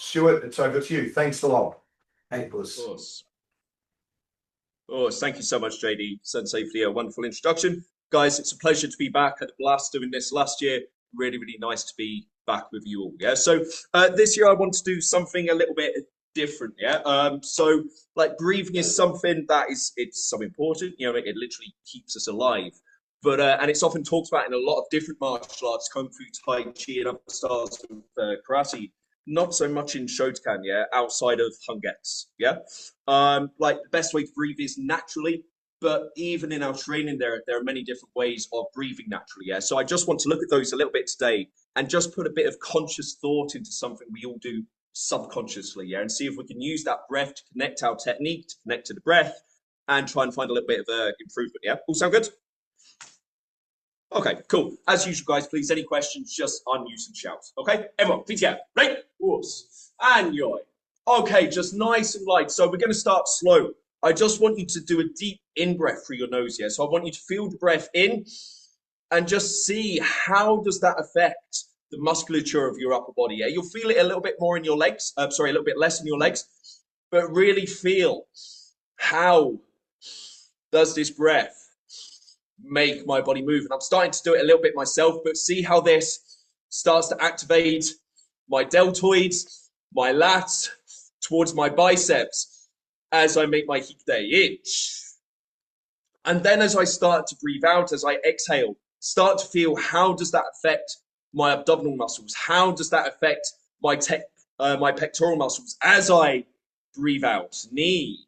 Stuart, it's over to you. Thanks a lot. Hey, Of course. Of course. Thank you so much, JD Sensei, for the wonderful introduction. Guys, it's a pleasure to be back. At the blast doing this last year. Really, really nice to be back with you all. Yeah. So this year I want to do something a little bit different. Yeah. So like breathing is something that it's so important. You know, it literally keeps us alive. But and it's often talked about in a lot of different martial arts, kung fu, tai chi, and other styles of karate. Not so much in Shotokan, yeah, outside of Hungex, yeah. Like the best way to breathe is naturally, but even in our training, there are many different ways of breathing naturally, yeah. So I just want to look at those a little bit today and just put a bit of conscious thought into something we all do subconsciously, yeah, and see if we can use that breath to connect our technique, to connect to the breath, and try and find a little bit of improvement, yeah. All sound good? Okay, cool. As usual, guys, please, any questions, just unmute and shout. Okay, everyone, PTM, ready? Whoops. And yoy. Okay, just nice and light. So we're going to start slow. I just want you to do a deep in-breath through your nose here. So I want you to feel the breath in and just see how does that affect the musculature of your upper body. Yeah, you'll feel it a little bit more in your legs. Sorry, a little bit less in your legs. But really feel how does this breath make my body move. And I'm starting to do it a little bit myself, but see how this starts to activate my deltoids, my lats, towards my biceps as I make my hikite itch. And then as I start to breathe out, as I exhale, start to feel how does that affect my abdominal muscles? How does that affect my pectoral muscles as I breathe out? Knee,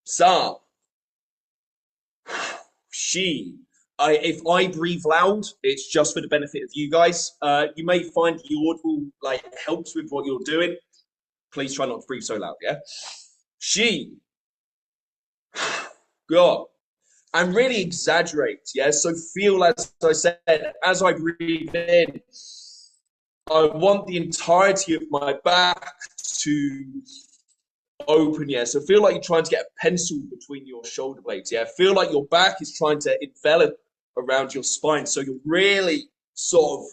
sa, she. If I breathe loud, it's just for the benefit of you guys. You may find the audible like helps with what you're doing. Please try not to breathe so loud, yeah? She. Go. And really exaggerate, yeah? So feel, as I said, as I breathe in, I want the entirety of my back to open, yeah. So feel like you're trying to get a pencil between your shoulder blades, yeah. Feel like your back is trying to envelop around your spine. So you're really sort of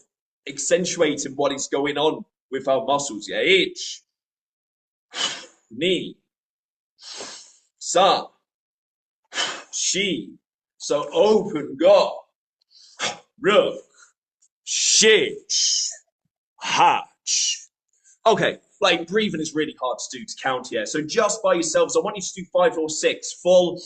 accentuating what is going on with our muscles, yeah. Itch, knee, sa, she. So open, go, rook, shich, hatch. Okay, like breathing is really hard to do to count here. So just by yourselves, I want you to do 5 or 6 full.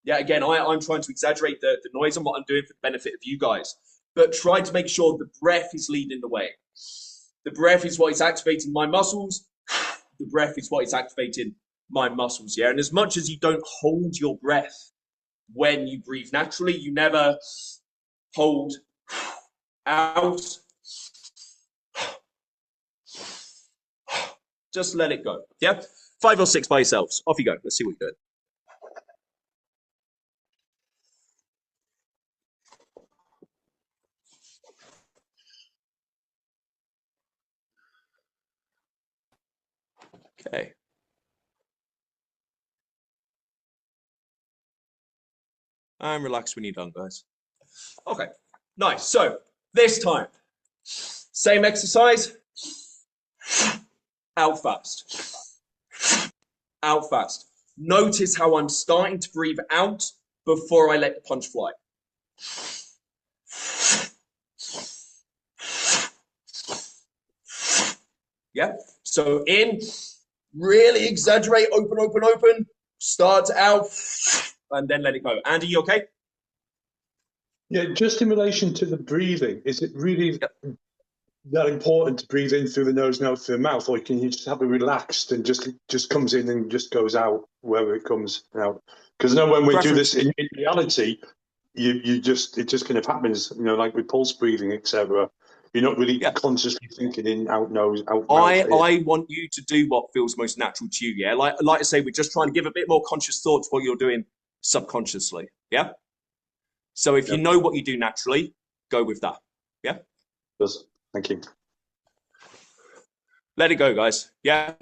Yeah, again, I'm trying to exaggerate the noise and what I'm doing for the benefit of you guys. But try to make sure the breath is leading the way. The breath is what is activating my muscles. The breath is what is activating my muscles, yeah? And as much as you don't hold your breath when you breathe naturally, you never hold out. Just let it go, yeah? 5 or 6 by yourselves. Off you go. Let's see what you're doing. Okay. And relax when you're done, guys. Okay, nice. So this time, same exercise, out fast, out fast. Notice how I'm starting to breathe out before I let the punch fly. Yeah, so in, really exaggerate, open, open, open, start out, and then let it go. Andy, you okay? Yeah, just in relation to the breathing, is it really that important to breathe in through the nose and out through the mouth, or can you just have it relaxed and just comes in and just goes out wherever it comes out? Because I know when we do this in reality, it just kind of happens, you know, like with pulse breathing, etc. You're not really consciously thinking in, out nose, out mouth. I want you to do what feels most natural to you, yeah? Like I say, we're just trying to give a bit more conscious thought to what you're doing subconsciously, yeah? So if you know what you do naturally, go with that, yeah? Yes. Thank you. Let it go, guys, yeah?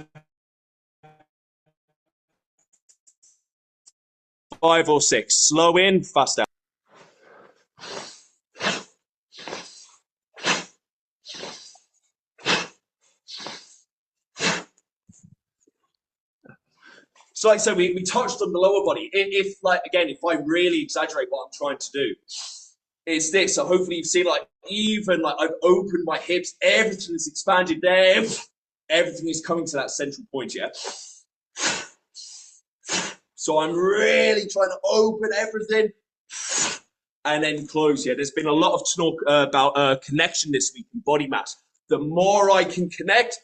5 or 6, slow in, fast out. So like I said, we touched on the lower body. If like, again, if I really exaggerate what I'm trying to do, it's this. So hopefully you've seen like, even like I've opened my hips, everything is expanded there. Everything is coming to that central point, yeah? So I'm really trying to open everything and then close, yeah? There's been a lot of talk about connection this week in body mass. The more I can connect,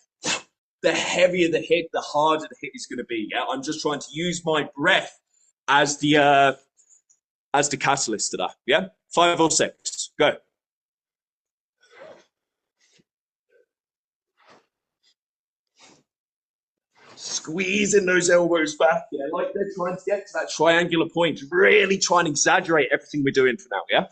the heavier the hit, the harder the hit is going to be, yeah? I'm just trying to use my breath as the catalyst to that, yeah? 5 or 6, go. Squeezing those elbows back, yeah, like they're trying to get to that triangular point. Really try and exaggerate everything we're doing for now, yeah?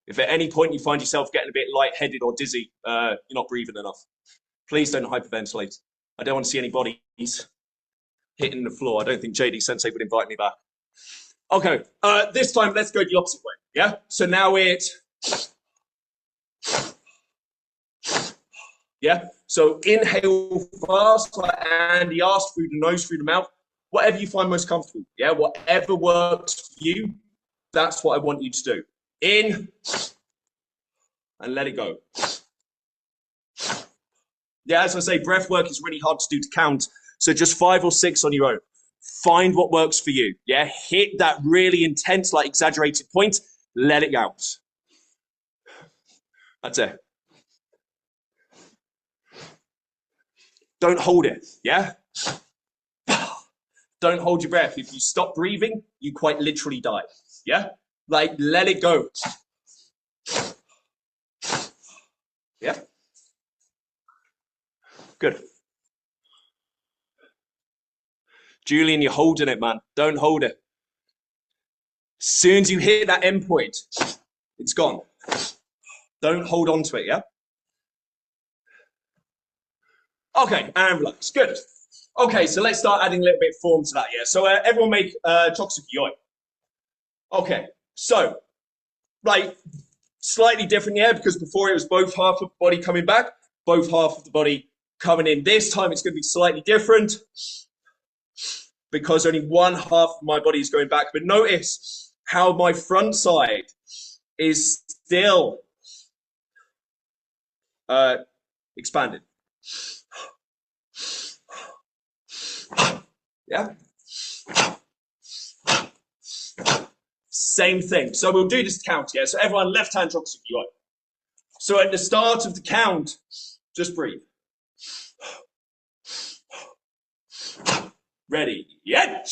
If at any point you find yourself getting a bit lightheaded or dizzy, you're not breathing enough, please don't hyperventilate. I don't want to see any bodies hitting the floor. I don't think JD Sensei would invite me back. Okay, this time let's go the opposite way, yeah? So now yeah? So inhale fast, like Andy asked, through the nose, through the mouth, whatever you find most comfortable, yeah? Whatever works for you, that's what I want you to do. In, and let it go. Yeah, as I say, breath work is really hard to do to count, so just 5 or 6 on your own. Find what works for you, yeah? Hit that really intense, like exaggerated point, let it out. That's it. Don't hold it, yeah? Don't hold your breath. If you stop breathing, you quite literally die, yeah? Like, let it go. Yeah? Good. Julian, you're holding it, man. Don't hold it. As soon as you hit that end point, it's gone. Don't hold on to it, yeah? Okay, and relax. Good. Okay, so let's start adding a little bit of form to that, yeah? So everyone make Choksuki-yoi. Okay, so, like, slightly different, yeah? Because before it was both half of the body coming back, both half of the body coming in. This time it's going to be slightly different because only one half of my body is going back. But notice how my front side is still expanded. Yeah? Same thing. So we'll do this count, yeah? So everyone, left hand Choksuki-yoi. So at the start of the count, just breathe. Ready, yet.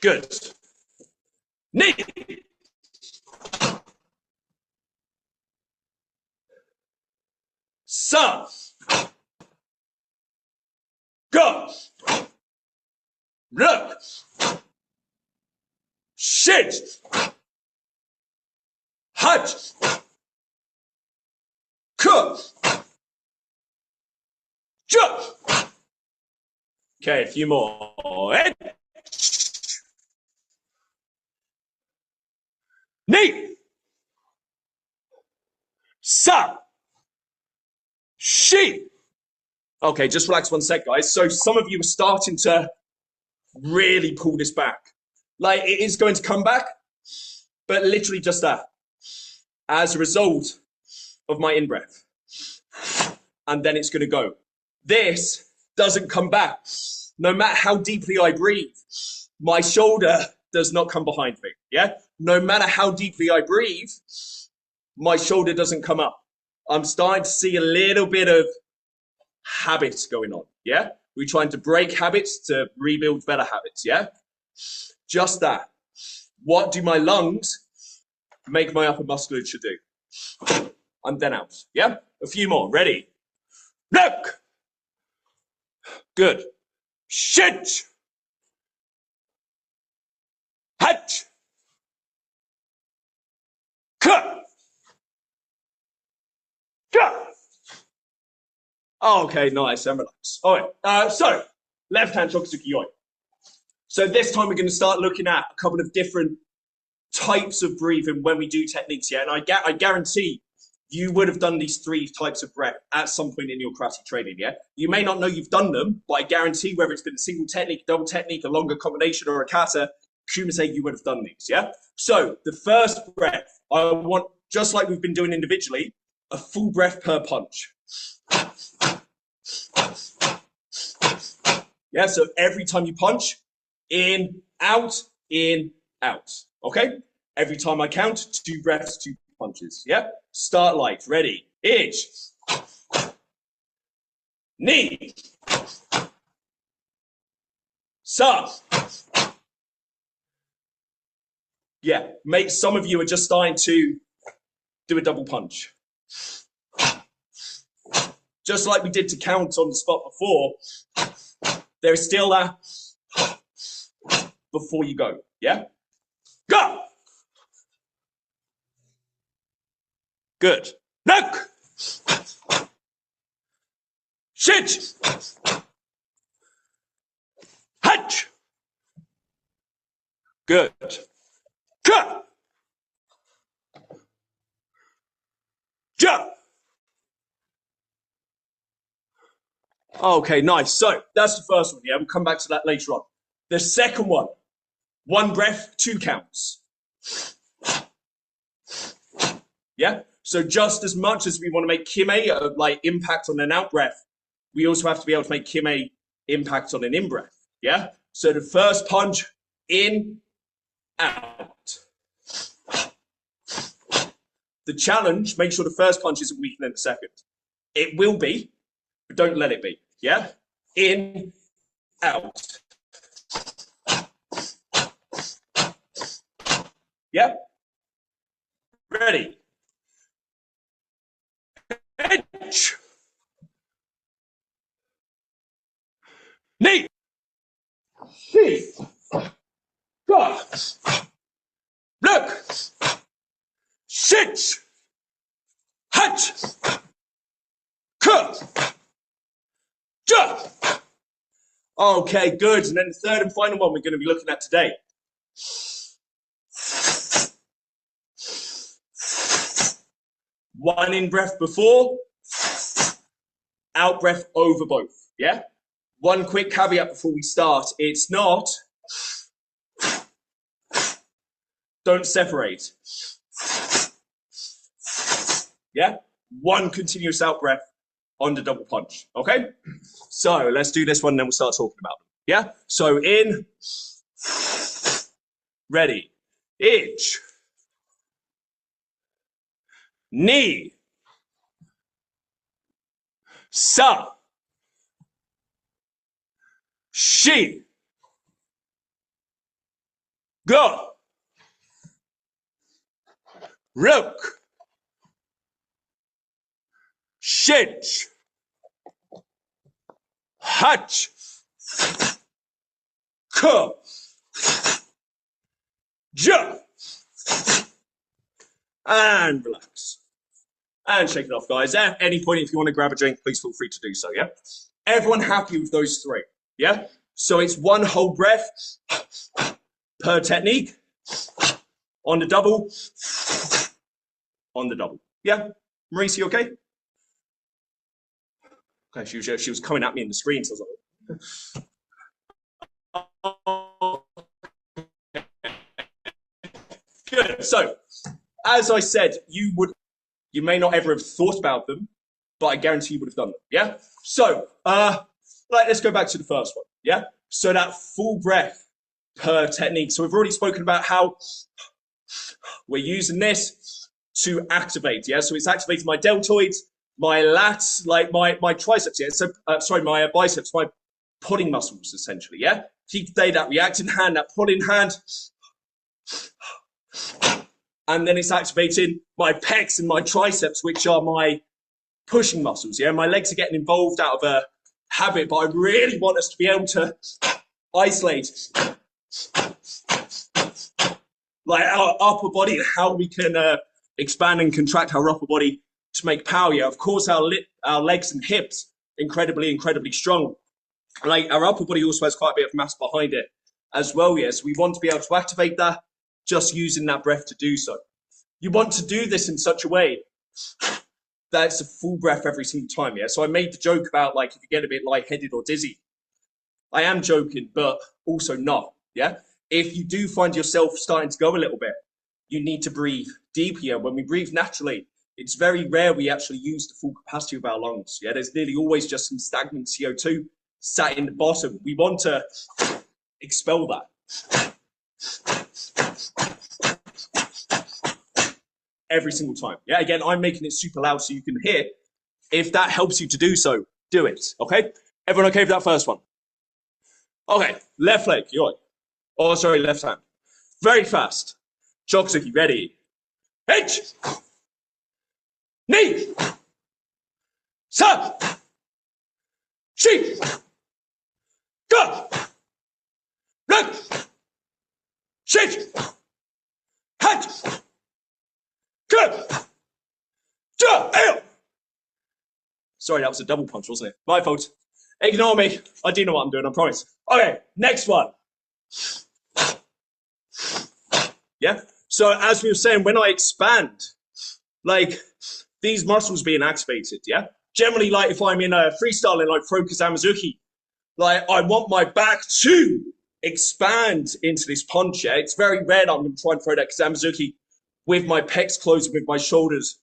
Good. Knee. Sa. Go. Look. Shit. Hut. Cook. Jump. Okay, a few more. Knee. Sa. She. Okay, just relax 1 sec, guys. So some of you are starting to really pull this back. Like, it is going to come back, but literally just that. As a result of my in-breath. And then it's going to go. This doesn't come back. No matter how deeply I breathe, my shoulder does not come behind me, yeah? No matter how deeply I breathe, my shoulder doesn't come up. I'm starting to see a little bit of habits going on, yeah? We're trying to break habits to rebuild better habits, yeah? Just that. What do my lungs make my upper musculature do? And then out, yeah? A few more, ready? Look! Good. Shit! Hatch! Cut! Cut! Okay, nice, and relax. All right, so, left hand Choksuki-yoi. So this time we're going to start looking at a couple of different types of breathing when we do techniques, yeah? And I guarantee you would have done these 3 types of breath at some point in your karate training, yeah? You may not know you've done them, but I guarantee whether it's been a single technique, double technique, a longer combination, or a kata, Kumase, you would have done these, yeah? So the first breath, I want, just like we've been doing individually, a full breath per punch. Yeah, so every time you punch, in, out, okay? Every time I count, 2 breaths, 2 punches, yeah? Start light, ready, ich, ni, sa. Yeah, some of you are just starting to do a double punch. Just like we did to count on the spot before, there's still that before you go, yeah? Go! Good. Look! Sit! Hutch! Good. Cut! Jump! Okay, nice. So that's the first one, yeah? We'll come back to that later on. The second one, 1 breath, 2 counts. Yeah? So just as much as we want to make kime like impact on an out breath, we also have to be able to make kime impact on an in breath. Yeah? So the first punch, in, out. The challenge, make sure the first punch isn't weaker than the second. It will be, but don't let it be. Yeah? In, out. Yeah? Ready? Edge. Knee. Sheath. Got. Look. Sit. Hut. Cut. Jump. Okay, good. And then the third and final one we're going to be looking at today. One in breath before, out breath over both, yeah? One quick caveat before we start, it's not, don't separate, yeah? One continuous out breath on the double punch, okay? So let's do this one and then we'll start talking about them, yeah? So in, ready, ich, ni, sa, shi, go, rook, shit, hutch, ko, jump, and relax. And shake it off, guys. At any point, if you want to grab a drink, please feel free to do so, yeah? Everyone happy with those 3, yeah? So it's 1 whole breath per technique on the double, yeah? Maurice, you okay? Okay, she was coming at me in the screen, so I was like... Good, so, as I said, you may not ever have thought about them, but I guarantee you would have done them, yeah? So, let's go back to the first one, yeah? So that full breath per technique. So we've already spoken about how we're using this to activate, yeah? So it's activating my deltoids, my lats, like my triceps, yeah? So, sorry, my biceps, my pulling muscles, essentially, yeah? Keep that reacting hand, that pulling hand. And then it's activating my pecs and my triceps, which are my pushing muscles. Yeah, my legs are getting involved out of a habit, but I really want us to be able to isolate like our upper body and how we can expand and contract our upper body to make power. Yeah, of course, our legs and hips incredibly strong. Like our upper body also has quite a bit of mass behind it as well, yes. We want to be able to activate that just using that breath to do so. You want to do this in such a way that it's a full breath every single time, yeah? So I made the joke about, like, if you get a bit lightheaded or dizzy. I am joking, but also not, yeah? If you do find yourself starting to go a little bit, you need to breathe deep here. When we breathe naturally, it's very rare we actually use the full capacity of our lungs, yeah? There's nearly always just some stagnant CO2 sat in the bottom. We want to expel that every single time. Yeah, again, I'm making it super loud so you can hear. If that helps you to do so, do it, okay? Everyone okay with that first one? Okay, left leg, oh, sorry, left hand. Very fast. Chokusuki, ready. H. Knee. Sa. Shi. Ga. Run. Shit. Hat. Good. Sorry, that was a double punch, wasn't it? My fault. Ignore me. I do know what I'm doing, I promise. Okay, next one. Yeah? So as we were saying, when I expand, like, these muscles being activated, yeah? Generally, like, if I'm in a freestyling, like, throw Kazamazuki, like, I want my back to expand into this punch, yeah? It's very rare that I'm going to try and throw that Kazamazuki with my pecs closed, with my shoulders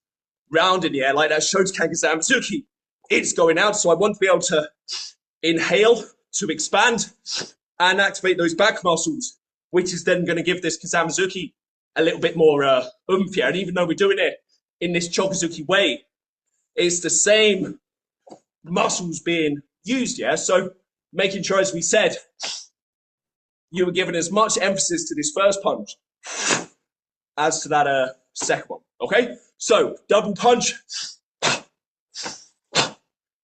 round in the air, like that Shotokan Kazamazuki. It's going out, so I want to be able to inhale to expand and activate those back muscles, which is then going to give this Kazamazuki a little bit more oomph here. And even though we're doing it in this Chokuzuki way, it's the same muscles being used, yeah? So making sure, as we said, you were giving as much emphasis to this first punch as to that second one, okay? So double punch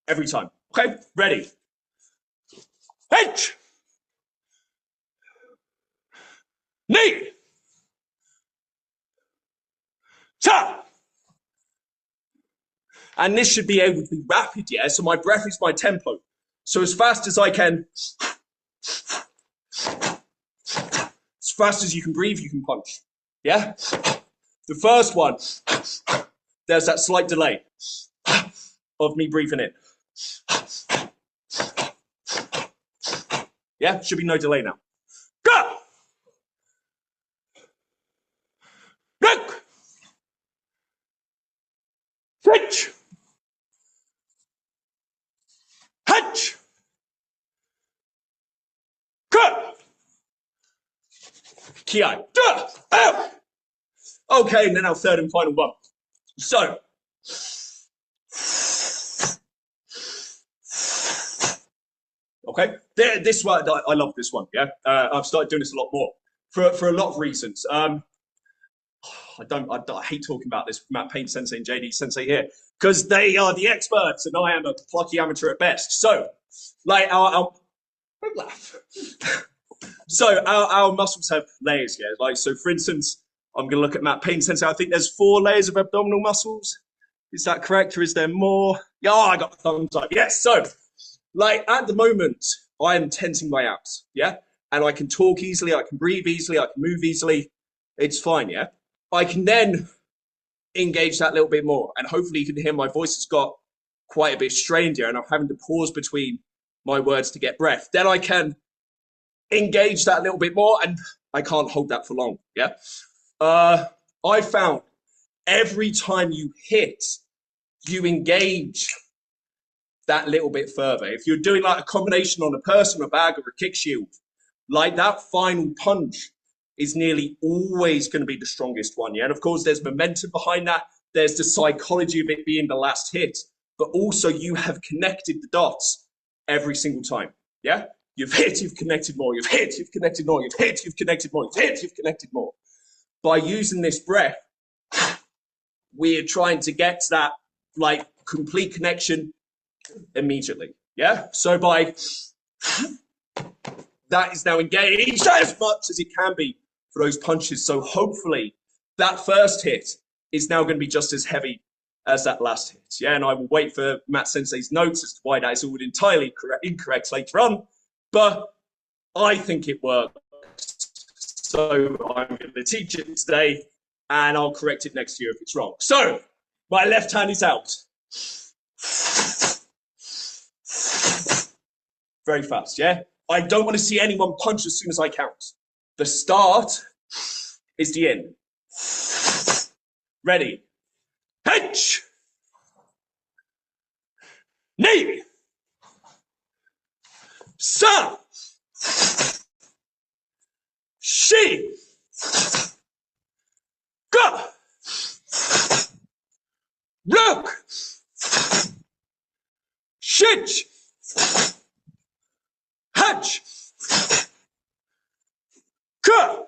every time, okay? Ready. H. Knee. Ta. And this should be able to be rapid, yeah? So my breath is my tempo. So as fast as I can, as fast as you can breathe, you can punch, yeah? The first one, there's that slight delay of me breathing in. Yeah, should be no delay now. Go! Look! Hitch! Hatch! Cut! Ki. Okay, and then our third and final one. So, okay, this one, I love this one, yeah? I've started doing this a lot more for a lot of reasons. I hate talking about this with Matt Payne Sensei and JD Sensei here, because they are the experts and I am a plucky amateur at best. So, like, don't laugh. So, our muscles have layers, yeah? Like, so for instance, I'm going to look at Matt Payne Sensei. I think there's 4 layers of abdominal muscles. Is that correct, or is there more? Yeah, I got the thumbs up. Yes, so, like, at the moment, I am tensing my abs, yeah? And I can talk easily, I can breathe easily, I can move easily. It's fine, yeah? I can then engage that little bit more, and hopefully you can hear my voice has got quite a bit strained here, and I'm having to pause between my words to get breath. Then I can engage that a little bit more, and I can't hold that for long, yeah? I found every time you hit, you engage that little bit further. If you're doing like a combination on a person, a bag, or a kick shield, like that final punch is nearly always going to be the strongest one, yeah? And of course, there's momentum behind that. There's the psychology of it being the last hit, but also you have connected the dots every single time, yeah? You've hit, you've connected more, you've hit, you've connected more, you've hit, you've connected more, you've hit, you've connected more. By using this breath, we're trying to get to that, like, complete connection immediately, yeah? So by that is now engaged as much as it can be for those punches. So hopefully that first hit is now going to be just as heavy as that last hit, yeah? And I will wait for Matt Sensei's notes as to why that is all entirely incorrect later on, but I think it works. works. So I'm going to teach it today, and I'll correct it next year if it's wrong. So my left hand is out. Very fast, yeah? I don't want to see anyone punch as soon as I count. The start is the end. Ready? Hench! Knee! Sa! She! Go! Look! Shitch! Hatch! Ka!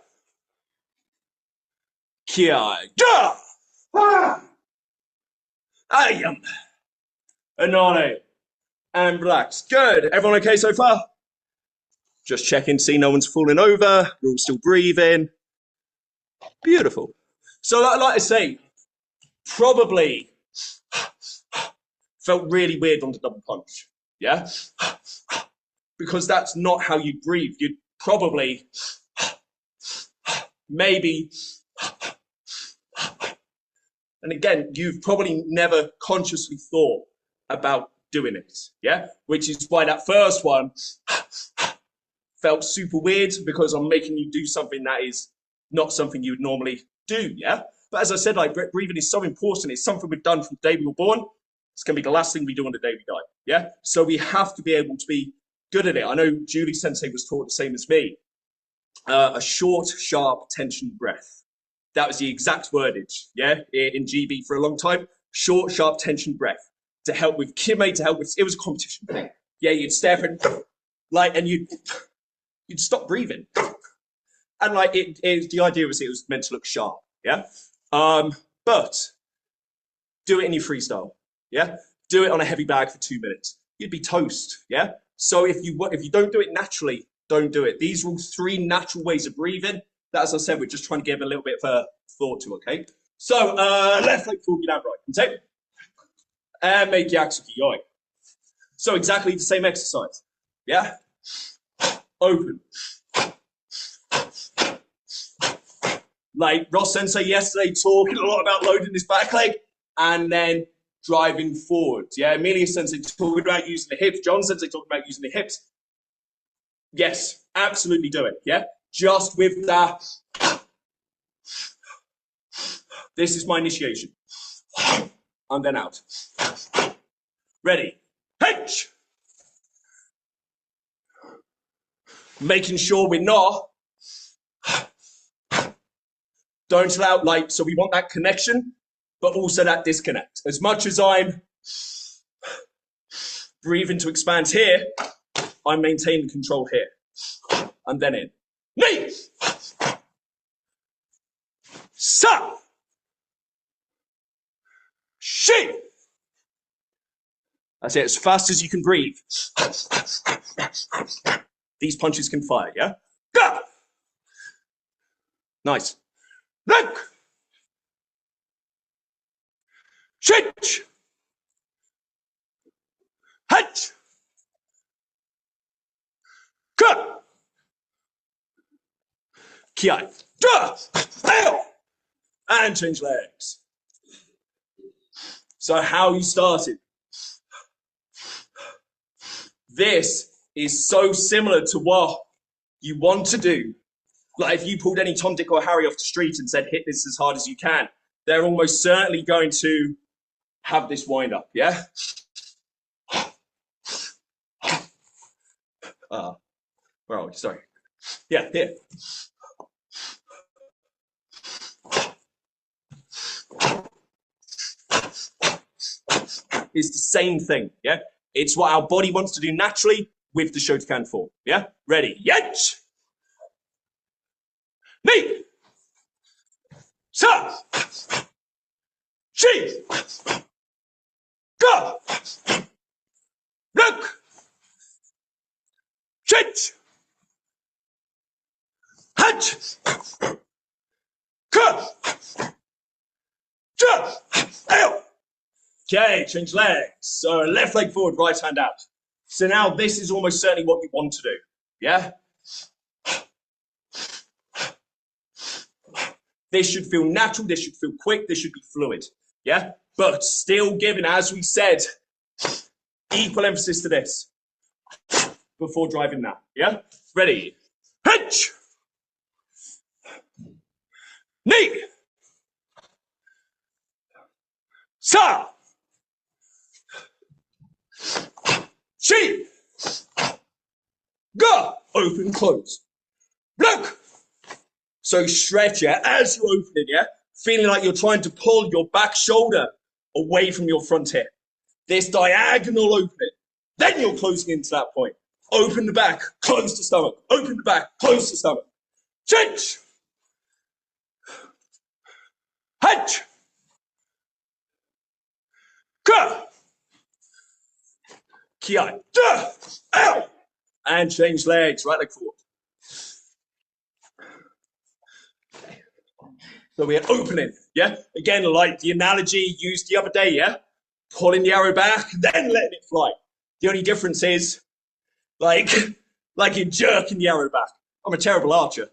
Kia! Ja! I am. Anole. And relax. Good. Everyone okay so far? Just checking to see no one's falling over. We're all still breathing. Beautiful. So like I say, probably felt really weird on the double punch. Yeah? Because that's not how you breathe. You'd probably maybe, and again, you've probably never consciously thought about doing it, yeah? Which is why that first one felt super weird, because I'm making you do something that is not something you would normally do, yeah? But as I said, like, breathing is so important. It's something we've done from the day we were born. It's going to be the last thing we do on the day we die, yeah? So we have to be able to be good at it. I know Julie Sensei was taught the same as me. A short, sharp, tensioned breath. That was the exact wordage, yeah, in GB for a long time. Short, sharp, tensioned breath to help with Kime, to help with, it was a competition thing. Yeah, you'd stare and like, and you'd stop breathing. And like, the idea was it was meant to look sharp, yeah? But do it in your freestyle, yeah? Do it on a heavy bag for 2 minutes. You'd be toast, yeah? So if you don't do it naturally, don't do it. These are all 3 natural ways of breathing that, as I said, we're just trying to give a little bit of a thought to, okay? So, left leg forward, down right, okay? And make Yaksuki Yoi. So exactly the same exercise, yeah? Open. Like Ross Sensei yesterday talking a lot about loading this back leg and then driving forward, yeah? Amelia Sensei talking about using the hips. John Sensei talking about using the hips. Yes, absolutely do it, yeah? Just with that. This is my initiation. And then out. Ready. Hench! Making sure we're not. Don't allow, like, so we want that connection, but also that disconnect. As much as I'm breathing to expand here, I'm maintaining control here. And then in. Knee! Sa! She! That's it, as fast as you can breathe. These punches can fire, yeah? Go! Nice. Look! Shitch! Hutch! Go! Kiai. Duh! Fail! And change legs. So how you started. This is so similar to what you want to do. Like if you pulled any Tom, Dick or Harry off the street and said, hit this as hard as you can, they're almost certainly going to have this wind up, yeah? Where are we? Sorry. Yeah, here. It's the same thing, yeah? It's what our body wants to do naturally with the Shotokan form, yeah? Ready, yet! Knee! Sa! She! Go! Look! Shit! Hutch! Go! Jump! Out! Okay, change legs. So left leg forward, right hand out. So now this is almost certainly what we want to do. Yeah? This should feel natural. This should feel quick. This should be fluid. Yeah. But still giving, as we said, equal emphasis to this before driving that. Yeah. Ready. Hitch. Knee. Sa. She. Go. Open, close. Look. So stretch, yeah, as you open it, yeah, feeling like you're trying to pull your back shoulder away from your front hip. This diagonal opening. Then you're closing into that point. Open the back, close the stomach. Open the back, close the stomach. Change. Hatch. Ka. Kiai. Da. Ow. And change legs, right leg forward. So we're opening, yeah? Again, like the analogy used the other day, yeah? Pulling the arrow back, then letting it fly. The only difference is, like you're jerking the arrow back. I'm a terrible archer.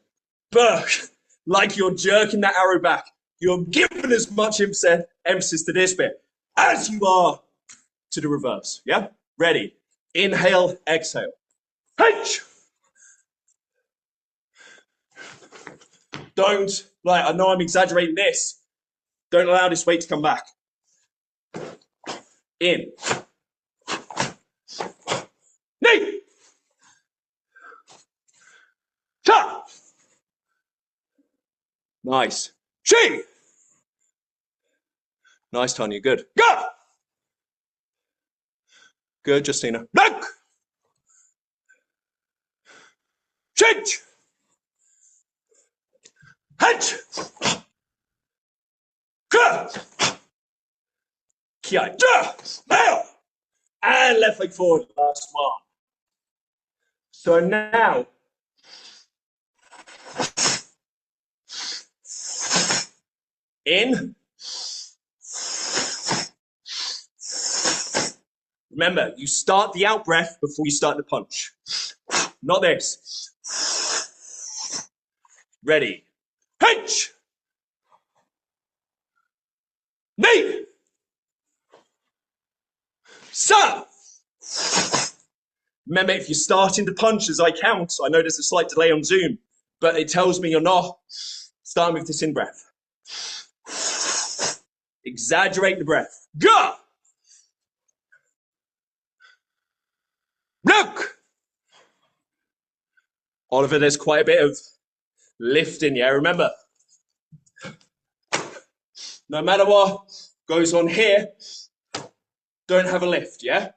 But like you're jerking that arrow back, you're giving as much emphasis to this bit as you are to the reverse, yeah? Ready. Inhale, exhale. Hitch! Don't, I know I'm exaggerating this. Don't allow this weight to come back. In. Knee. Ta. Nice. Chi. Nice, Tanya. Good. Go. Good, Justina. Look. Change. Hatch. Ka. Kiai. Da. Now. And left leg forward. Last one. So now. In. Remember, you start the out breath before you start the punch. Not this. Ready. Hitch. Knee. Sa. Remember, if you're starting to punch as I count, I know there's a slight delay on Zoom, but it tells me you're not starting with this in breath. Exaggerate the breath. Go. Look. Oliver, there's quite a bit of lifting, yeah? Remember, no matter what goes on here, don't have a lift, yeah?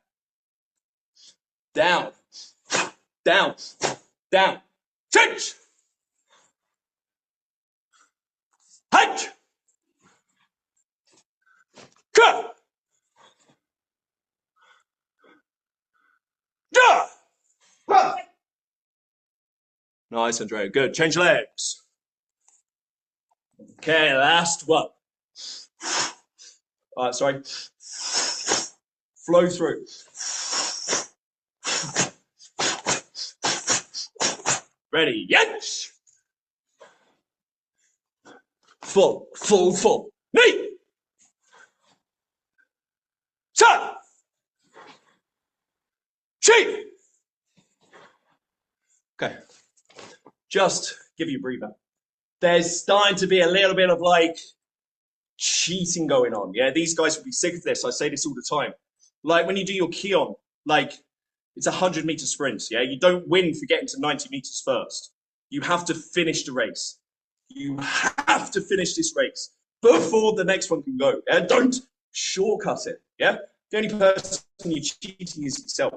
Down, down, down. Change. Height. Go. Da. Nice, Andrea. Good. Change legs. Okay, last one. All right, sorry. Flow through. Ready? Yes. Full, full, full. Knee. Sa. Chi. Okay. Just give you a breather. There's starting to be a little bit of cheating going on. Yeah, these guys will be sick of this. I say this all the time. Like when you do your Kion, it's 100-meter sprints. Yeah, you don't win for getting to 90 meters first. You have to finish the race. You have to finish this race before the next one can go. Yeah? Don't shortcut it. Yeah, the only person you're cheating is yourself.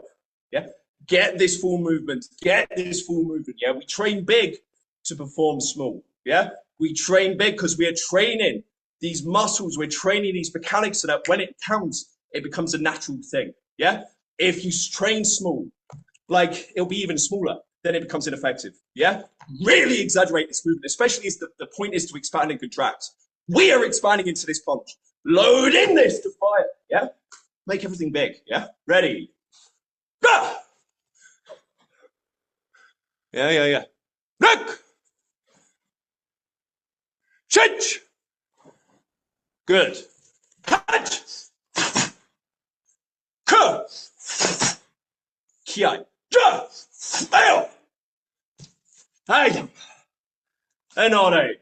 Yeah, get this full movement. Get this full movement. Yeah, we train big to perform small. Yeah, we train big because we are training these muscles. We're training these mechanics so that when it counts, it becomes a natural thing. Yeah, if you train small, it'll be even smaller, then it becomes ineffective. Yeah, really exaggerate this movement, especially as the point is to expand and contract. We are expanding into this punch. Load in this to fire. Yeah, make everything big. Yeah, ready. Go. Yeah. Look. Shich. Good. Hach. Ku. Kiai. Ja. Fail. Hey. And on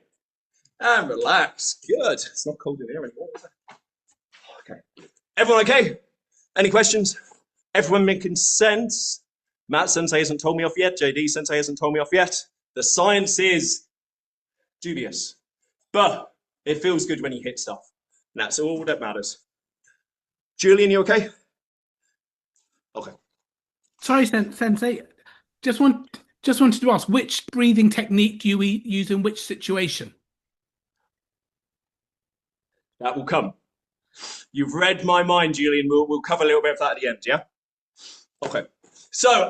and relax. Good. It's not cold in here anymore, is it? Okay. Everyone okay? Any questions? Everyone making sense? Matt Sensei hasn't told me off yet. JD Sensei hasn't told me off yet. The science is dubious, but it feels good when you hit stuff. And that's all that matters. Julian, you okay? Okay. Sorry, Sensei. Just wanted to ask, which breathing technique do you use in which situation? That will come. You've read my mind, Julian. We'll cover a little bit of that at the end, yeah? Okay. So,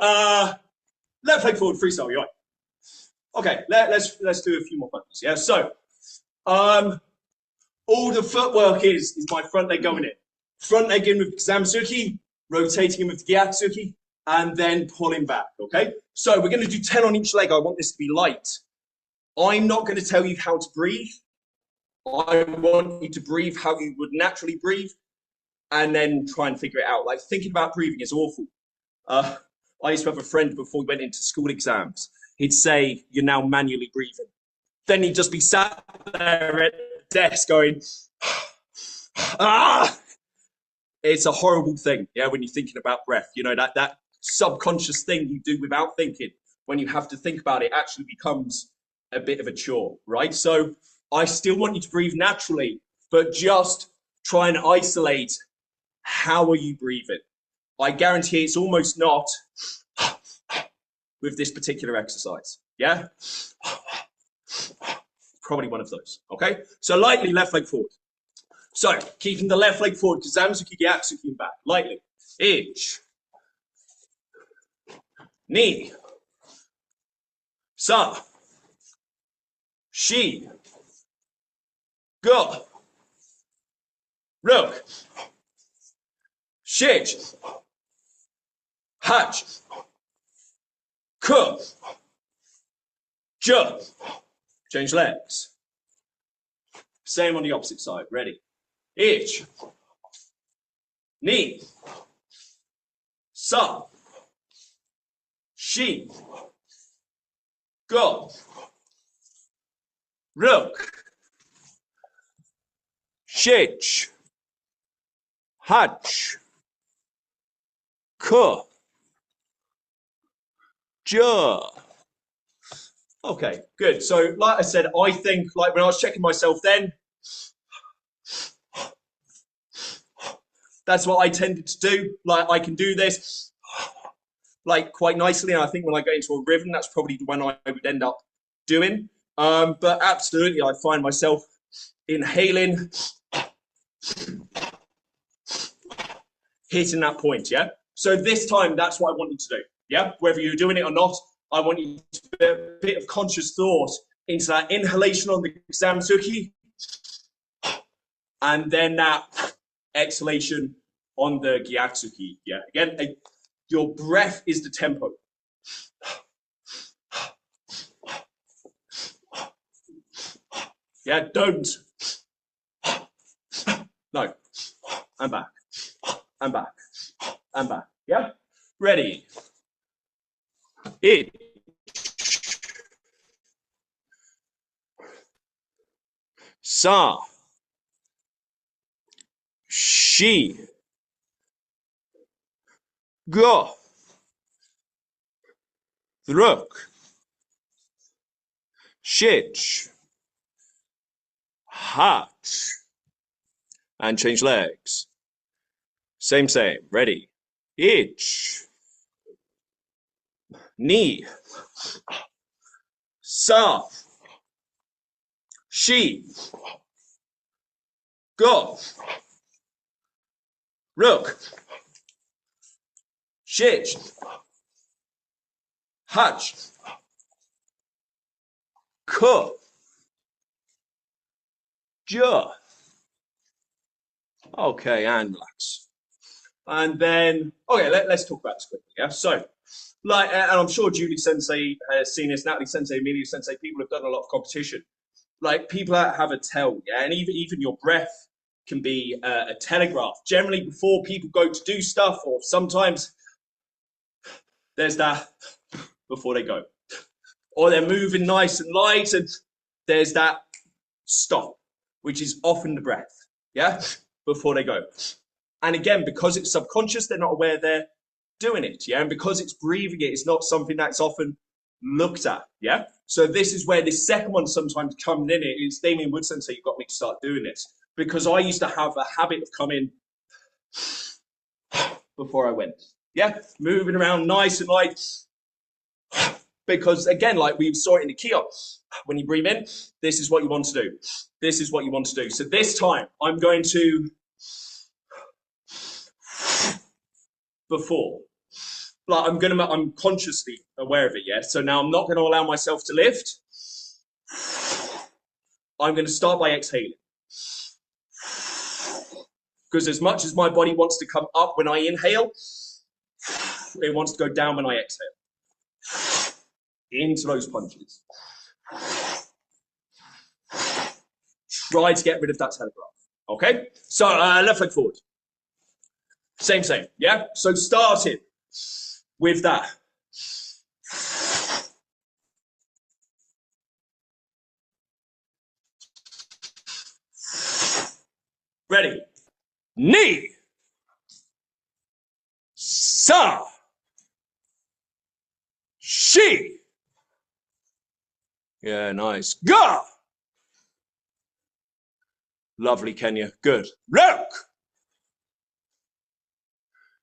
left leg forward freestyle, you right? Okay, let's do a few more buttons, yeah? So, all the footwork is my front leg going in. Front leg in with Kizamsuki, rotating in with the Gyatsuki, and then pulling back, okay? So we're going to do 10 on each leg. I want this to be light. I'm not going to tell you how to breathe. I want you to breathe how you would naturally breathe and then try and figure it out. Like, thinking about breathing is awful. I used to have a friend before we went into school exams. He'd say, "You're now manually breathing." Then he'd just be sat there at the desk going, ah! It's a horrible thing, yeah, when you're thinking about breath. You know, that subconscious thing you do without thinking, when you have to think about it, actually becomes a bit of a chore, right? So I still want you to breathe naturally, but just try and isolate how are you breathing. I guarantee it's almost not with this particular exercise, yeah? Probably one of those, okay? So lightly left leg forward. So keeping the left leg forward, Kizamsuki, Gyatsuki, and back, lightly. Ich. Ni. Sa. Shi. Go. Ruk. Shich. Hach. Ku. Ju. Change legs. Same on the opposite side. Ready? Ich. Ni. Sa. Shi. Go. Ruk. Shich. Hach. Ku. Ju. Okay, good. So, like I said, I think, like when I was checking myself then, that's what I tended to do. Like, I can do this like quite nicely. And I think when I go into a rhythm, that's probably the one I would end up doing. But absolutely, I find myself inhaling, hitting that point, yeah? So this time, that's what I want you to do, yeah? Whether you're doing it or not, I want you to put a bit of conscious thought into that inhalation on the Kizamsuki, and then that exhalation on the Gyatsuki. Yeah, again, your breath is the tempo. Yeah, don't. No. And back. And back. And back. Yeah? Ready. Ich. Sa. Shi. Go. Ruk. Shich. Hach. And change legs. Same. Ready. Ich. Ni. Sa. Shi. Go. Ruk. Shich. Hach. Ku. Ju. Okay, and relax. And then, okay, let's talk about this quickly. Yeah, so, like, and I'm sure Julie Sensei has seen this, Natalie Sensei, Amelia Sensei, people have done a lot of competition. like people that have a tell, yeah, and even your breath can be a telegraph. Generally, before people go to do stuff, or sometimes there's that before they go, or they're moving nice and light, and there's that stop, which is often the breath, yeah, before they go. And again, because it's subconscious, they're not aware they're doing it, yeah, and because it's breathing it, it's not something that's often looked at, yeah. So this is where this second one sometimes comes in. It's Damien Wood Sensei, you got me to start doing this, because I used to have a habit of coming before I went, yeah, moving around nice and light, because again, like we saw it in the kiosk, when you breathe in, this is what you want to do. This is what you want to do. So this time I'm going to before. Like I'm consciously aware of it, yeah? So now I'm not going to allow myself to lift. I'm going to start by exhaling. Because as much as my body wants to come up when I inhale, it wants to go down when I exhale. Into those punches. Try to get rid of that telegraph. Okay? So left leg forward. Same, yeah? So starting with that. Ready? Knee. Sa. She. Yeah, nice. Ga. Lovely, Kenya. Good. Roke.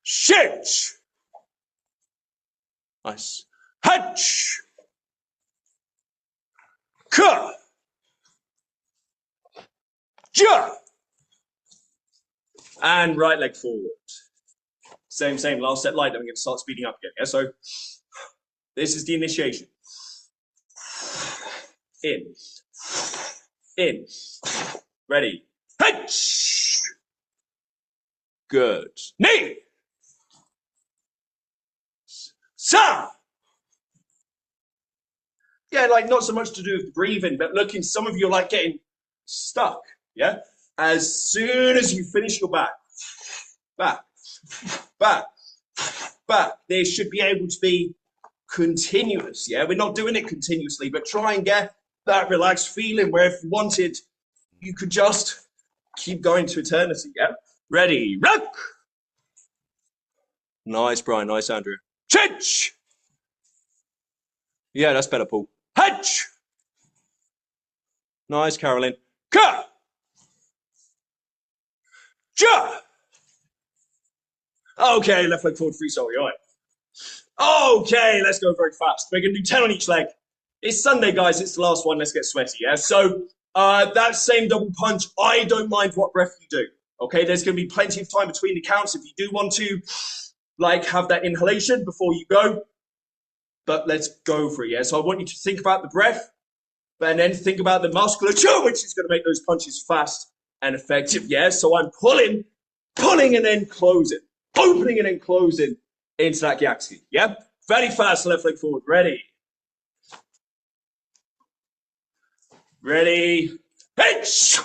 Shit. Nice. Hutch. Ka. Ja. And right leg forward. Same. Last set light. Then we're going to start speeding up again. Yeah. So this is the initiation. In. Ready. Hutch. Good. Knee. Sa. Yeah, like not so much to do with breathing, but looking, some of you are like getting stuck, yeah? As soon as you finish your back, they should be able to be continuous, yeah? We're not doing it continuously, but try and get that relaxed feeling where if you wanted, you could just keep going to eternity, yeah? Ready, rock! Nice, Brian, nice, Andrew. Chich! Yeah, that's better, Paul. Hutch! Nice, Carolyn. Ka! Ja! Okay, left leg forward, free sole, all right. Okay, let's go very fast. We're going to do 10 on each leg. It's Sunday, guys. It's the last one. Let's get sweaty, yeah? So that same double punch, I don't mind what breath you do, okay? There's going to be plenty of time between the counts if you do want to, like, have that inhalation before you go. But let's go for it, yeah? So I want you to think about the breath, and then think about the musculature, which is going to make those punches fast and effective, yeah? So I'm pulling and then closing, opening and then closing into that Gyatsuki, yeah? Very fast, left leg forward, ready. Ready, hitch,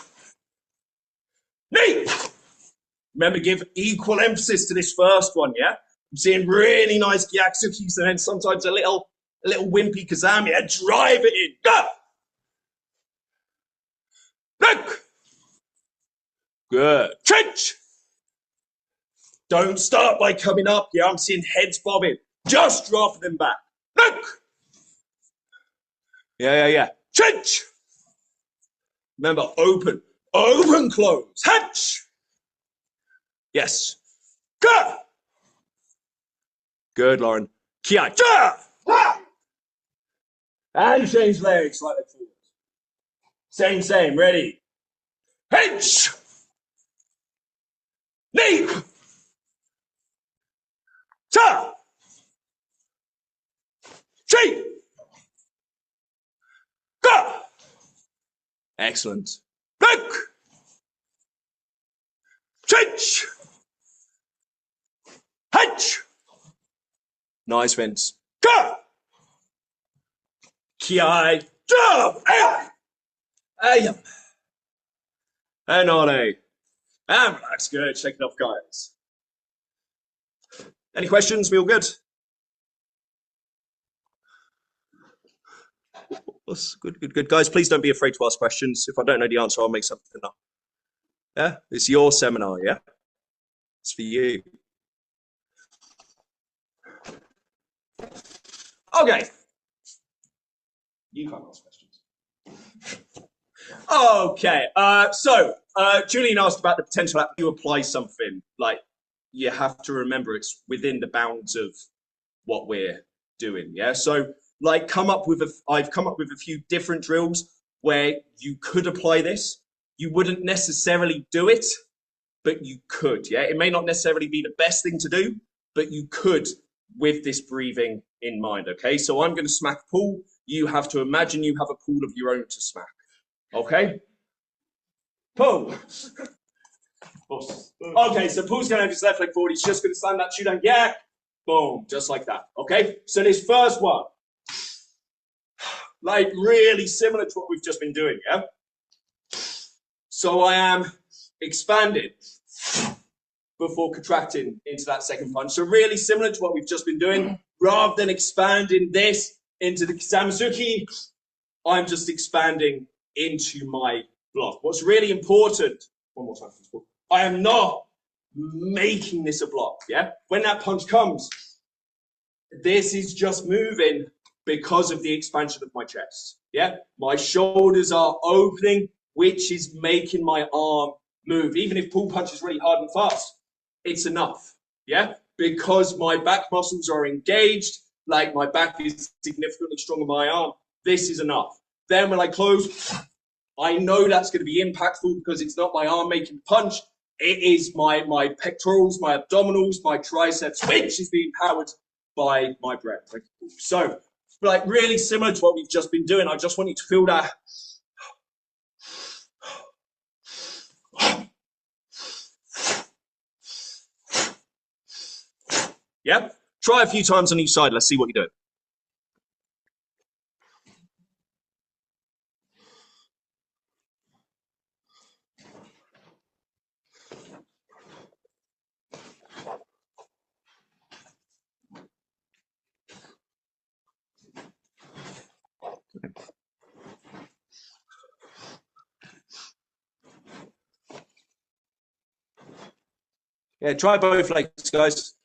knee. Remember, give equal emphasis to this first one, yeah? I'm seeing really nice Gyatsukis and then sometimes a little wimpy Kazami, yeah? Drive it in, go. Look. Good. Trench. Don't start by coming up. Yeah, I'm seeing heads bobbing. Just drop them back. Look. Yeah. Trench. Remember, open, close. Hatch. Yes. Go. Good, Lauren. Kia. Ja. And change legs slightly forward. Same. Ready. Hinge. Knee. Ta. Chi. Go. Excellent. Look. Chinch. Hunch. Nice, Vince. Go. Ki. Jump. Hey, and Ollie. And relax, good. Shake it off, guys. Any questions? We all good? Good. Guys, please don't be afraid to ask questions. If I don't know the answer, I'll make something up. Yeah, it's your seminar, yeah? It's for you. Okay. You can't ask questions. Okay, so Julian asked about the potential app. You apply something, like you have to remember it's within the bounds of what we're doing, yeah? So like I've come up with a few different drills where you could apply this. You wouldn't necessarily do it, but you could, yeah? It may not necessarily be the best thing to do, but you could with this breathing in mind, okay? So I'm going to smack a pool. You have to imagine you have a pool of your own to smack, okay? Pool. Okay, so Paul's going to have his left leg forward. He's just going to slam that shoe down. Yeah, boom, just like that, okay? So this first one, like really similar to what we've just been doing, yeah? So I am expanding before contracting into that second punch. So really similar to what we've just been doing. Rather than expanding this into the Kisamizuki, I'm just expanding into my block. What's really important, one more time, I am not making this a block, yeah? When that punch comes, this is just moving because of the expansion of my chest, yeah? My shoulders are opening, which is making my arm move. Even if pull punch is really hard and fast, it's enough, yeah? Because my back muscles are engaged, like my back is significantly stronger than my arm, this is enough. Then when I close, I know that's going to be impactful because it's not my arm making the punch, it is my pectorals, my abdominals, my triceps, which is being powered by my breath. So, like really similar to what we've just been doing, I just want you to feel that. Yeah, try a few times on each side. Let's see what you do. Yeah, try both legs, guys.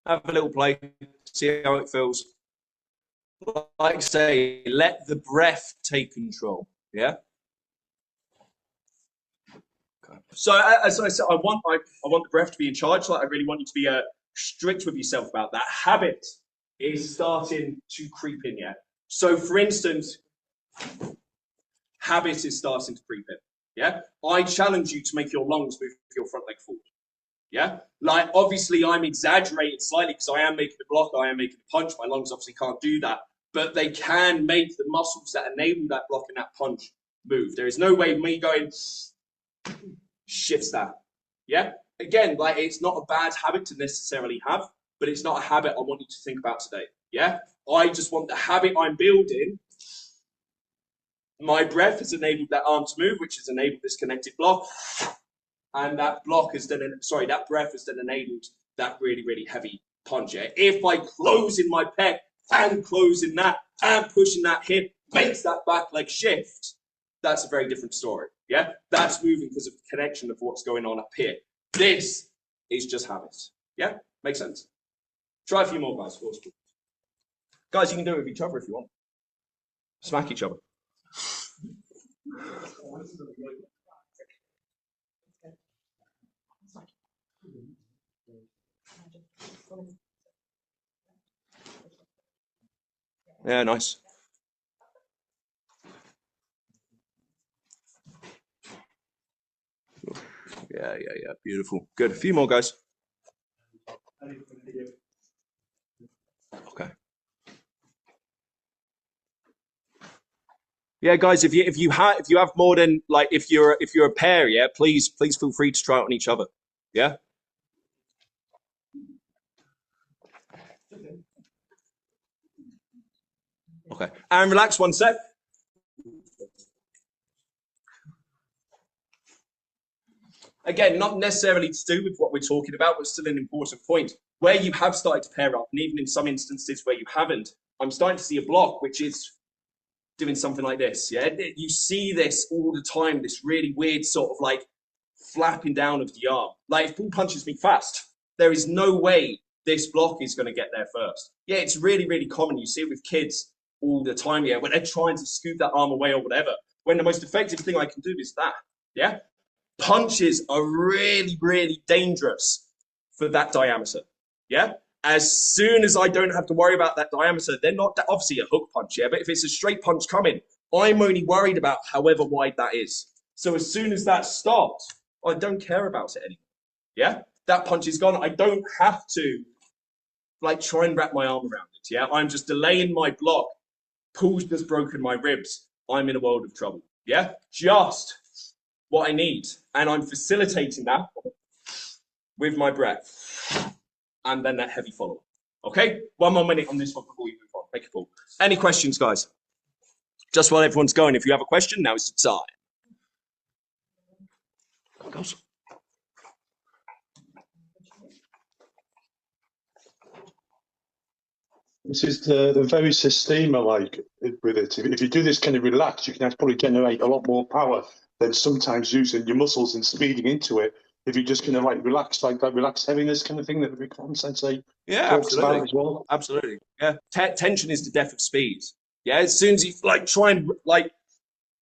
Have a little play, see how it feels. Like I say, let the breath take control. Yeah. Okay. So as I said, I want the breath to be in charge. Like I really want you to be strict with yourself about that. Habit is starting to creep in. Yeah. So for instance, habit is starting to creep in. Yeah. I challenge you to make your lungs move your front leg forward. Yeah, like obviously I'm exaggerating slightly because I am making the block, I am making the punch. My lungs obviously can't do that, but they can make the muscles that enable that block and that punch move. There is no way me going shifts that. Yeah, again, like it's not a bad habit to necessarily have, but it's not a habit I want you to think about today. Yeah, I just want the habit I'm building. My breath has enabled that arm to move, which has enabled this connected block. And that block is then, that breath has then enabled that really, really heavy punch. Yeah? If I close in my pec and closing that and pushing that hip makes that back leg shift, that's a very different story. Yeah, that's moving because of the connection of what's going on up here. This is just habit. Yeah, makes sense. Try a few more, guys. Guys, you can do it with each other if you want. Smack each other. Yeah, nice. Yeah, beautiful. Good. A few more, guys. Okay. Yeah, guys, if you have more than like if you're a pair, yeah, please feel free to try it on each other. Yeah. Okay. And relax 1 sec. Again, not necessarily to do with what we're talking about, but still an important point. Where you have started to pair up, and even in some instances where you haven't, I'm starting to see a block which is doing something like this. Yeah, you see this all the time. This really weird sort of like flapping down of the arm. Like if Paul punches me fast, there is no way this block is going to get there first. Yeah, it's really, really common. You see it with kids all the time. Yeah, when they're trying to scoop that arm away or whatever. When the most effective thing I can do is that. Yeah. Punches are really, really dangerous for that diameter. Yeah. As soon as I don't have to worry about that diameter, they're not obviously a hook punch. Yeah. But if it's a straight punch coming, I'm only worried about however wide that is. So as soon as that stops, I don't care about it anymore. Yeah. That punch is gone. I don't have to like try and wrap my arm around it. Yeah. I'm just delaying my block. Paul's just broken my ribs. I'm in a world of trouble. Yeah. Just what I need. And I'm facilitating that with my breath and then that heavy follow. Okay, 1 more minute on this one before we move on. Thank you, Paul. Any questions, guys? Just while everyone's going, if you have a question, now is the time. Come on, girls. This is the very system I like with it. If you do this kind of relaxed, you can probably generate a lot more power than sometimes using your muscles and speeding into it. If you just kind of like relax, like that relaxed heaviness kind of thing that Godan Sensei talks about as well. Absolutely. Yeah. Tension is the death of speed. Yeah. As soon as you like try and like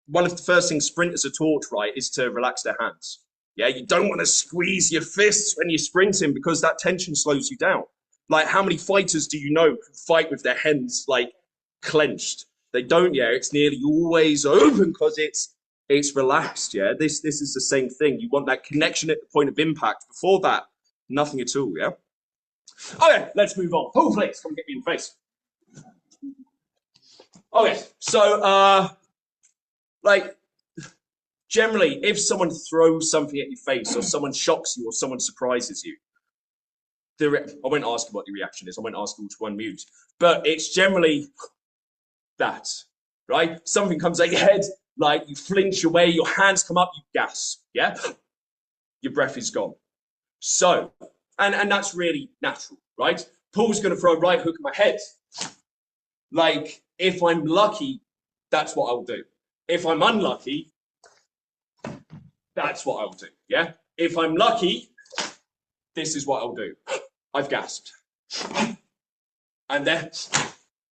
one of the first things sprinters are taught, right, is to relax their hands. Yeah. You don't want to squeeze your fists when you're sprinting because that tension slows you down. Like how many fighters do you know can fight with their hands like clenched? They don't. Yeah. It's nearly always open because it's relaxed. Yeah, this is the same thing. You want that connection at the point of impact. Before that, nothing at all. Yeah. Okay, let's move on. Paul, please come get me in the face. Okay, so like generally, if someone throws something at your face, or someone shocks you, or someone surprises you, I won't ask you what the reaction is. I won't ask you to unmute, but it's generally that, right? Something comes at your head. Like you flinch away, your hands come up, you gasp, yeah? Your breath is gone. So, and that's really natural, right? Paul's going to throw a right hook at my head. Like, if I'm lucky, that's what I'll do. If I'm unlucky, that's what I'll do, yeah? If I'm lucky, this is what I'll do. I've gasped. And then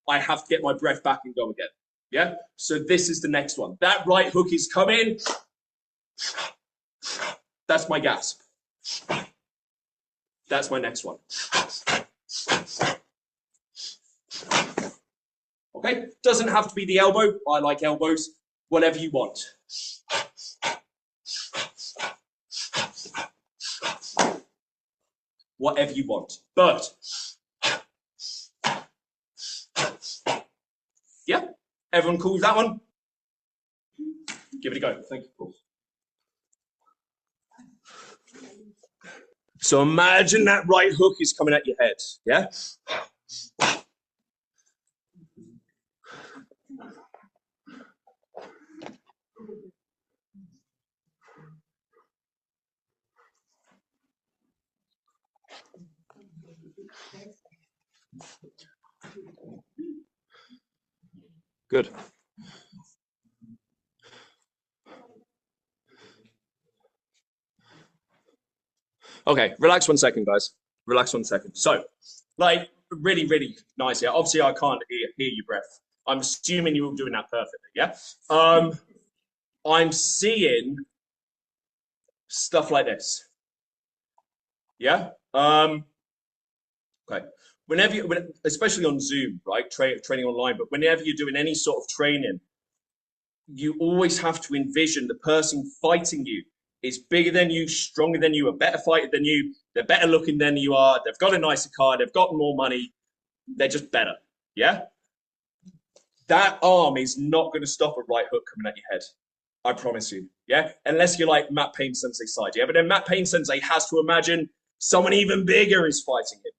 I have to get my breath back and go again. Yeah, so this is the next one. That right hook is coming. That's my gasp. That's my next one. Okay, doesn't have to be the elbow. I like elbows. Whatever you want. Whatever you want. But yeah. Everyone cool with that one? Give it a go. Thank you, Paul. So imagine that right hook is coming at your head, yeah? Good. Okay, relax 1 second, guys. Relax 1 second. So, like, really, really nice. Yeah, obviously I can't hear your breath. I'm assuming you're all doing that perfectly. Yeah. I'm seeing stuff like this. Yeah. Okay. Whenever you, especially on Zoom, right, training online, but whenever you're doing any sort of training, you always have to envision the person fighting you is bigger than you, stronger than you, a better fighter than you, they're better looking than you are, they've got a nicer car, they've got more money, they're just better, yeah? That arm is not going to stop a right hook coming at your head, I promise you, yeah? Unless you're like Matt Payne Sensei's side, yeah? But then Matt Payne Sensei has to imagine someone even bigger is fighting him,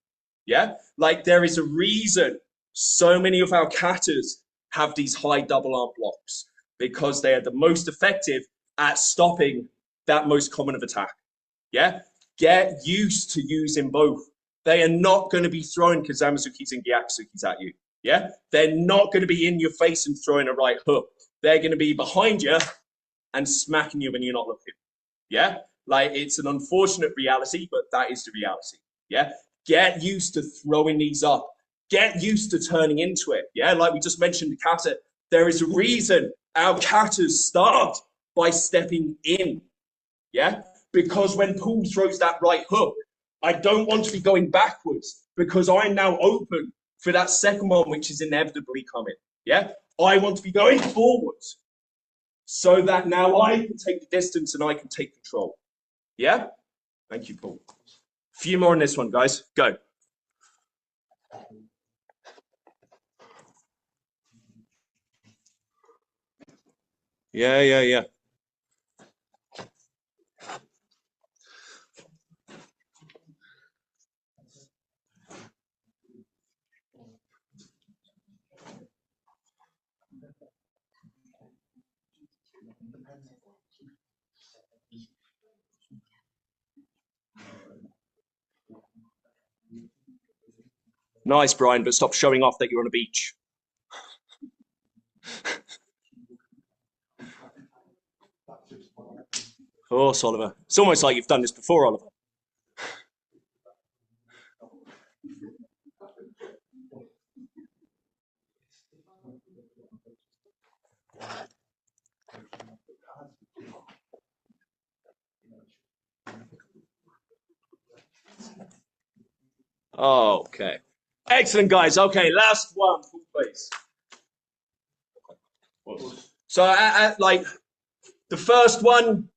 yeah? Like there is a reason so many of our katas have these high double arm blocks because they are the most effective at stopping that most common of attack. Yeah, get used to using both. They are not going to be throwing Kazamazukis and Gyakusukis at you. Yeah, they're not going to be in your face and throwing a right hook. They're going to be behind you and smacking you when you're not looking. Yeah, like it's an unfortunate reality, but that is the reality. Yeah, get used to throwing these up. Get used to turning into it. Yeah, like we just mentioned the kata. There is a reason our katas start by stepping in. Yeah, because when Paul throws that right hook, I don't want to be going backwards because I'm now open for that second one, which is inevitably coming. Yeah, I want to be going forwards so that now I can take the distance and I can take control. Yeah, thank you, Paul. A few more on this one, guys. Go. Yeah. Nice, Brian, but stop showing off that you're on a beach. Of course, Oliver. It's almost like you've done this before, Oliver. Okay. Excellent, guys. Okay, last one, please. So, like the first one,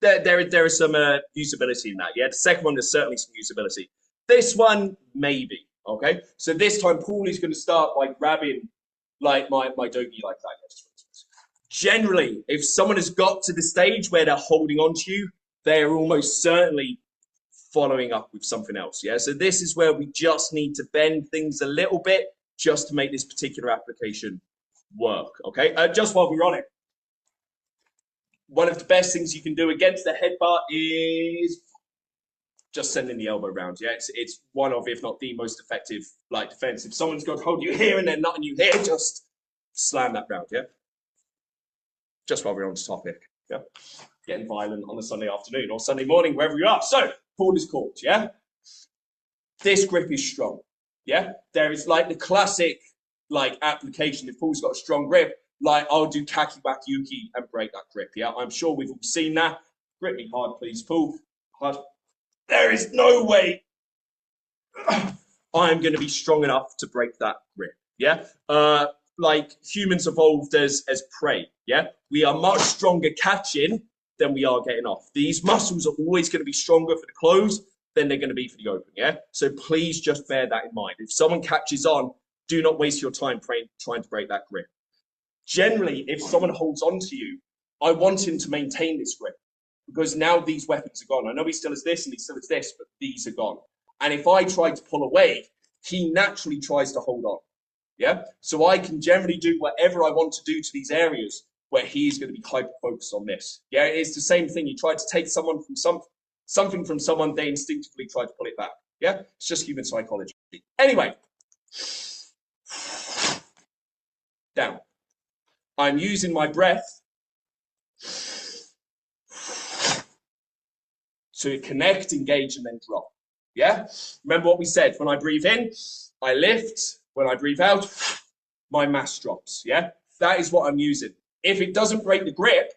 there is some usability in that. Yeah, the second one, there's certainly some usability. This one, maybe. Okay, so this time, Paul is going to start by grabbing like my dogi like that. Generally, if someone has got to the stage where they're holding on to you, they are almost certainly following up with something else. Yeah, so this is where we just need to bend things a little bit just to make this particular application work. Okay, just while we're on it, one of the best things you can do against the headbutt is just sending the elbow round. Yeah, it's one of, if not the most effective like defense. If someone's got to hold you here and they're nutting you here, just slam that round. Yeah, just while we're on this topic. Yeah, getting violent on a Sunday afternoon or Sunday morning, wherever you are. So Paul is caught. Yeah, this grip is strong. Yeah, there is like the classic like application. If Paul's got a strong grip, like I'll do kaki yuki and break that grip. Yeah, I'm sure we've all seen that. Grip me hard, please, Paul. Hard. There is no way I'm going to be strong enough to break that grip. Yeah, like humans evolved as prey. Yeah, we are much stronger catching than we are getting off. These muscles are always going to be stronger for the close than they're going to be for the open. Yeah, so please just bear that in mind. If someone catches on, do not waste your time trying to break that grip. Generally, if someone holds on to you, I want him to maintain this grip because now these weapons are gone. I know he still has this and he still has this, but these are gone. And if I try to pull away, he naturally tries to hold on. Yeah, so I can generally do whatever I want to do to these areas where he's going to be hyper-focused on this. Yeah, it's the same thing. You try to take someone from something from someone, they instinctively try to pull it back. Yeah, it's just human psychology. Anyway, down. I'm using my breath to connect, engage, and then drop. Yeah? Remember what we said. When I breathe in, I lift. When I breathe out, my mass drops. Yeah? That is what I'm using. If it doesn't break the grip,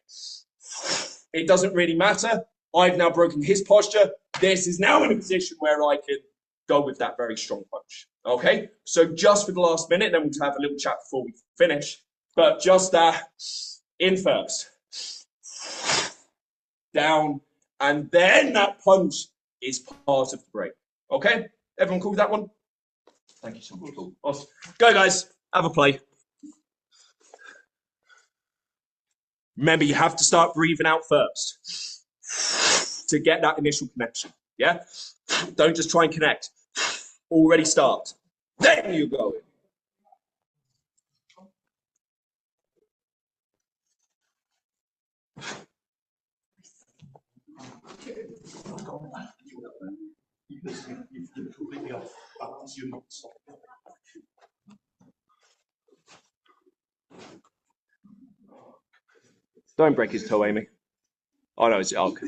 it doesn't really matter. I've now broken his posture. This is now in a position where I can go with that very strong punch. Okay? So just for the last minute, then we'll have a little chat before we finish. But just that in first. Down. And then that punch is part of the break. Okay? Everyone cool with that one? Thank you so much. Cool. Awesome. Go, guys. Have a play. Remember, you have to start breathing out first to get that initial connection. Yeah? Don't just try and connect. Already start. Then you go in. Don't break his toe, Amy. Oh no, it's okay.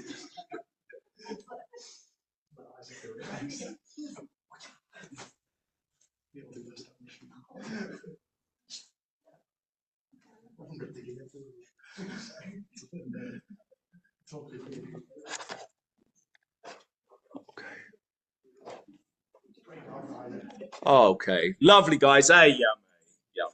Okay, lovely guys. Hey, yeah, yeah.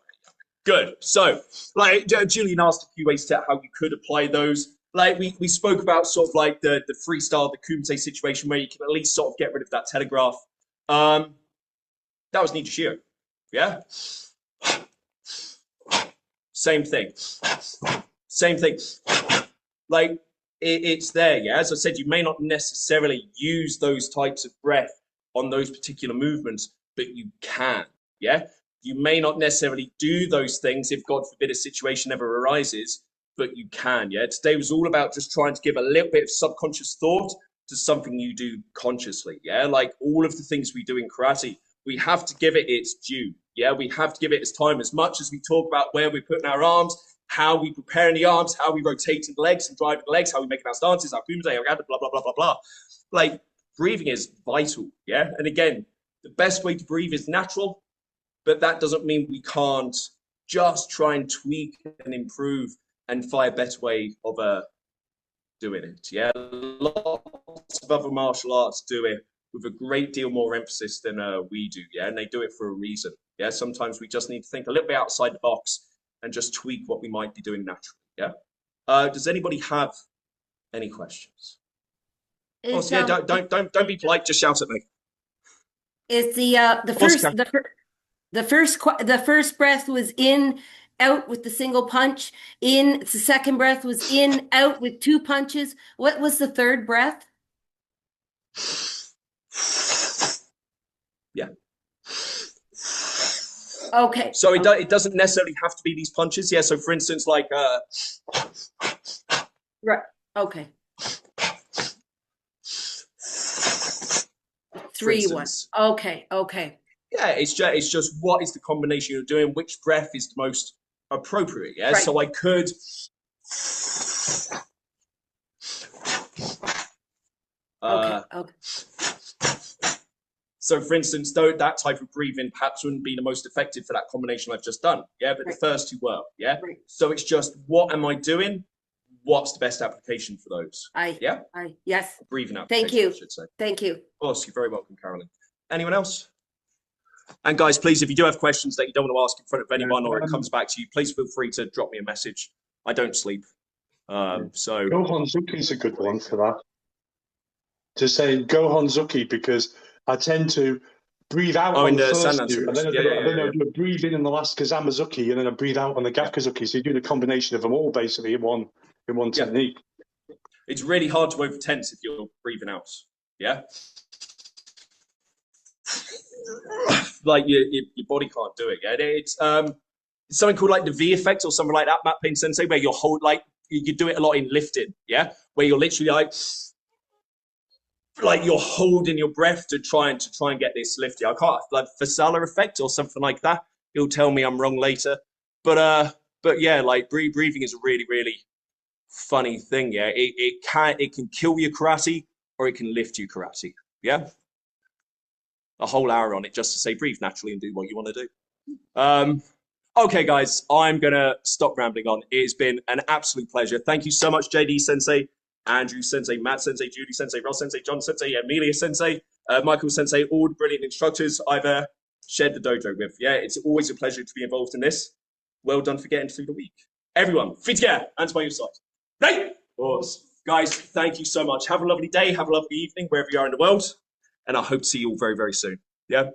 Good. So, like Julian asked a few ways to how you could apply those. Like we spoke about sort of like the freestyle, the kumite situation where you can at least sort of get rid of that telegraph. That was Nijishio. Yeah. Same thing. Same thing. Like it's there. Yeah. As I said, you may not necessarily use those types of breath on those particular movements, but you can. Yeah. You may not necessarily do those things if, God forbid, a situation ever arises, but you can. Yeah. Today was all about just trying to give a little bit of subconscious thought to something you do consciously. Yeah. Like all of the things we do in karate, we have to give it its due. Yeah. We have to give it its time. As much as we talk about where we're putting our arms, how we preparing the arms, how we rotating the legs and driving the legs, how we making our stances, our kumite, our blah, blah, blah, blah, blah. Like breathing is vital. Yeah. And again, the best way to breathe is natural, but that doesn't mean we can't just try and tweak and improve and find a better way of doing it. Yeah, lots of other martial arts do it with a great deal more emphasis than we do. Yeah, and they do it for a reason. Yeah, sometimes we just need to think a little bit outside the box and just tweak what we might be doing naturally. Yeah. Does anybody have any questions? Oh, so yeah, don't be polite. Just shout at me. Is the first breath was in, out with the single punch. In, the second breath was in, out with two punches. What was the third breath? Yeah. Okay. So it doesn't necessarily have to be these punches. Yeah. So for instance, like right. Okay. 3-1. Okay. Okay. Yeah, it's just what is the combination you're doing, which breath is the most appropriate. Yeah, right. So I could. Okay. So for instance, though that type of breathing perhaps wouldn't be the most effective for that combination I've just done. Yeah, but the first two were. Yeah. Right. So it's just what am I doing? What's the best application for those? Yes. Breathing application. Thank you. I should say. Thank you. Of course, you're very welcome, Carolyn. Anyone else? And guys, please, if you do have questions that you don't want to ask in front of anyone or it comes back to you, please feel free to drop me a message. I don't sleep. So Gohan Zuki's a good one for that. To say Gohan Zuki, because I tend to breathe out on the first two, and then I do a breathe in the last Kazamazuki, and then I breathe out on the Gafkazuki. So you're doing a combination of them all basically in one technique. It's really hard to over tense if you're breathing out. Yeah. Like your body can't do it. Yeah, it's something called like the V effect or something like that, Matt Payne Sensei, where you'll like you do it a lot in lifting. Yeah, where you're literally like you're holding your breath to try and get this lifted. I can't like Vasala effect or something like that. He'll tell me I'm wrong later, but yeah, like breathing is a really funny thing. Yeah, it can kill your karate or it can lift your karate. Yeah. A whole hour on it just to say breathe naturally and do what you want to do. Okay, guys, I'm going to stop rambling on. It's been an absolute pleasure. Thank you so much, JD Sensei, Andrew Sensei, Matt Sensei, Judy Sensei, Ross Sensei, John Sensei, Amelia Sensei, Michael Sensei, all the brilliant instructors I've shared the dojo with. Yeah, it's always a pleasure to be involved in this. Well done for getting through the week. Everyone, fit together, hands by your side. Right? Awesome. Guys, thank you so much. Have a lovely day. Have a lovely evening, wherever you are in the world. And I hope to see you all very, very soon. Yeah.